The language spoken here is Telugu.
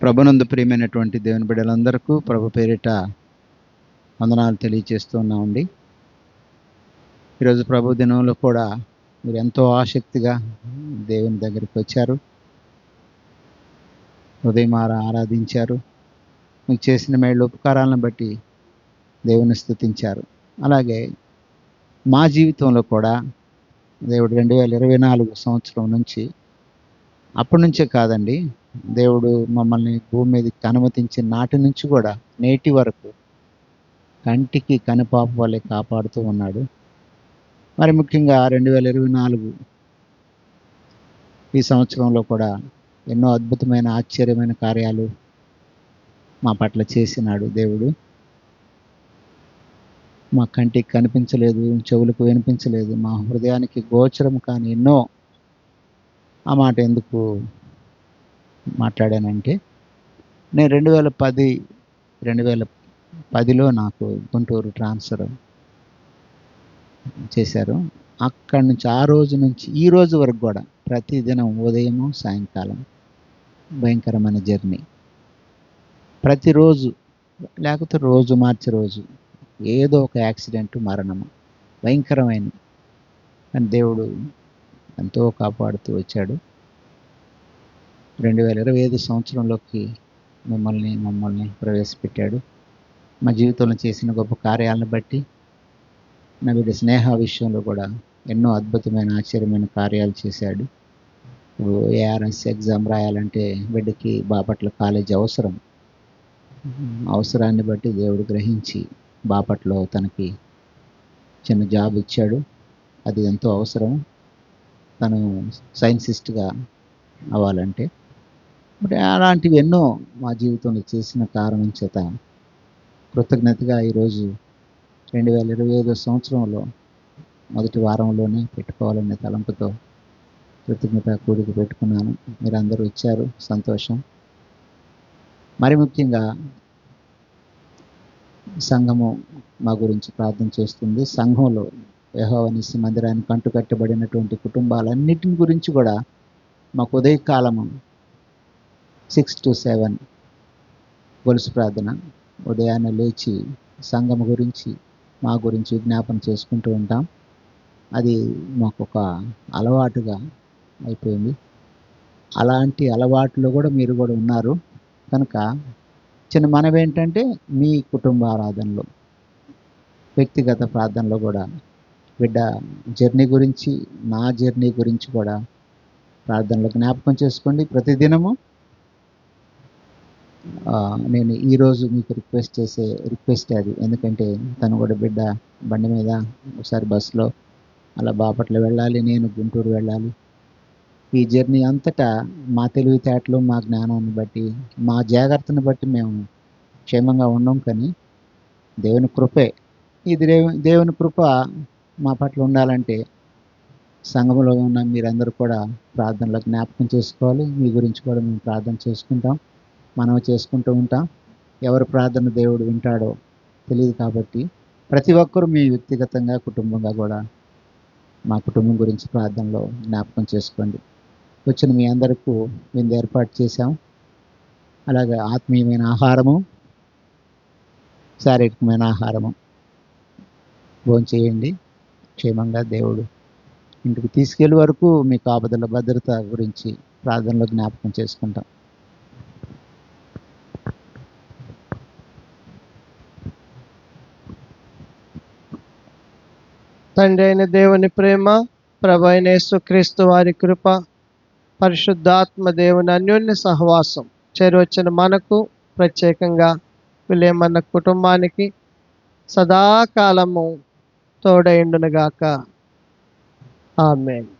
ప్రభునందు ప్రియమైనటువంటి దేవుని బిడ్డలందరికీ ప్రభు పేరిట వందనాలు తెలియజేస్తూ ఉన్నామండి. ఈరోజు ప్రభు దినంలో కూడా మీరు ఎంతో ఆసక్తిగా దేవుని దగ్గరికి వచ్చారు, ఉదయం ఆరాధించారు, మీకు చేసిన మేళ్ళు ఉపకారాలను బట్టి దేవుని స్తుతించారు. అలాగే మా జీవితంలో కూడా దేవుడు 2024 సంవత్సరం నుంచి, అప్పటి నుంచే కాదండి, దేవుడు మమ్మల్ని భూమి మీదకి అనుమతించిన నాటి నుంచి కూడా నేటి వరకు కంటికి కనుపాప వల్లే కాపాడుతూ ఉన్నాడు. మరి ముఖ్యంగా 2024 ఈ సంవత్సరంలో కూడా ఎన్నో అద్భుతమైన ఆశ్చర్యమైన కార్యాలు మా పట్ల చేసినాడు దేవుడు. మా కంటికి కనిపించలేదు, చెవులకు వినిపించలేదు, మా హృదయానికి గోచరం కాని ఎన్నో. ఆ మాట ఎందుకు మాట్లాడానంటే, నేను 2010లో నాకు గుంటూరు ట్రాన్స్ఫర్ చేశారు. అక్కడి నుంచి ఆ రోజు నుంచి ఈ రోజు వరకు కూడా ప్రతిదినం ఉదయము సాయంకాలం భయంకరమైన జర్నీ. ప్రతిరోజు లేకపోతే రోజు మార్చి రోజు ఏదో ఒక యాక్సిడెంట్, మరణము, భయంకరమైన. కానీ దేవుడు ఎంతో కాపాడుతూ వచ్చాడు. 2025 సంవత్సరంలోకి మమ్మల్ని ప్రవేశపెట్టాడు. మా జీవితంలో చేసిన గొప్ప కార్యాలను బట్టి, నా బిడ్డ స్నేహ విషయంలో కూడా ఎన్నో అద్భుతమైన ఆశ్చర్యమైన కార్యాలు చేశాడు. ఇప్పుడు ఏఆర్ఎస్ ఎగ్జామ్ రాయాలంటే బిడ్డకి బాపట్ల కాలేజ్ అవసరం. అవసరాన్ని బట్టి దేవుడు గ్రహించి బాపట్లో తనకి చిన్న జాబ్ ఇచ్చాడు. అది ఎంతో అవసరం తను సైన్సిస్ట్గా అవ్వాలంటే. మరి అలాంటివి ఎన్నో మా జీవితంలో చేసిన కారణం చేత కృతజ్ఞతగా ఈరోజు 2025 సంవత్సరంలో మొదటి వారంలోనే పెట్టుకోవాలనే తలంపుతో కృతజ్ఞత కూడిక పెట్టుకున్నాను. మీరందరూ ఇచ్చారు, సంతోషం. మరి ముఖ్యంగా సంఘము మా గురించి ప్రార్థన చేస్తుంది. సంఘంలో యెహోవా నిస్సి మందిరానికి అంటుకట్టబడినటువంటి కుటుంబాలన్నిటిని గురించి కూడా మాకు ఉదయకాలము 6 to 7 గొలుసు ప్రార్థన, ఉదయాన్నే లేచి సంఘము గురించి మా గురించి విజ్ఞాపన చేసుకుంటూ ఉంటాం. అది మాకు ఒక అలవాటుగా అయిపోయింది. అలాంటి అలవాట్లో కూడా మీరు కూడా ఉన్నారు కనుక చిన్న మనవి ఏంటంటే, మీ కుటుంబ ఆరాధనలో, వ్యక్తిగత ప్రార్థనలో కూడా బిడ్డ జర్నీ గురించి, నా జర్నీ గురించి కూడా ప్రార్థనలో జ్ఞాపకం చేసుకోండి. ప్రతిదినము నేను ఈరోజు మీకు రిక్వెస్ట్ అది. ఎందుకంటే తను కూడా బిడ్డ బండి మీద ఒకసారి బస్సులో అలా బాపట్ల వెళ్ళాలి, నేను గుంటూరు వెళ్ళాలి. ఈ జర్నీ అంతటా మా తెలివితేటలు, మా జ్ఞానాన్ని బట్టి, మా జాగ్రత్తను బట్టి మేము క్షేమంగా ఉన్నాం. కానీ దేవుని కృపే ఇది. దేవుని కృప మా పట్ల ఉండాలంటే సంఘంలో ఉన్న మీరందరూ కూడా ప్రార్థనలో జ్ఞాపకం చేసుకోవాలి. మీ గురించి కూడా మేము ప్రార్థన చేసుకుంటాం, మనం చేసుకుంటూ ఉంటాం. ఎవరు ప్రార్థన దేవుడు వింటాడో తెలియదు. కాబట్టి ప్రతి ఒక్కరూ మీ వ్యక్తిగతంగా, కుటుంబంగా కూడా మా కుటుంబం గురించి ప్రార్థనలో జ్ఞాపకం చేసుకోండి. వచ్చిన మీ అందరికీ విందు ఏర్పాటు చేశాం. అలాగే ఆత్మీయమైన ఆహారము, శారీరకమైన ఆహారము భోంచేయండి. క్షేమంగా దేవుడు ఇంటికి తీసుకెళ్ళే వరకు మీ కాపుదల భద్రత గురించి ప్రార్థనలో జ్ఞాపకం చేసుకుంటాం. తండ్రి అయిన దేవుని ప్రేమ, ప్రభు అయిన యేసుక్రీస్తు వారి కృప, పరిశుద్ధాత్మ దేవుని అన్యోన్య సహవాసం చేరువచ్చిన మనకు, ప్రత్యేకంగా విలేమన్న కుటుంబానికి సదాకాలము తోడైండునుగాక. ఆమేన్.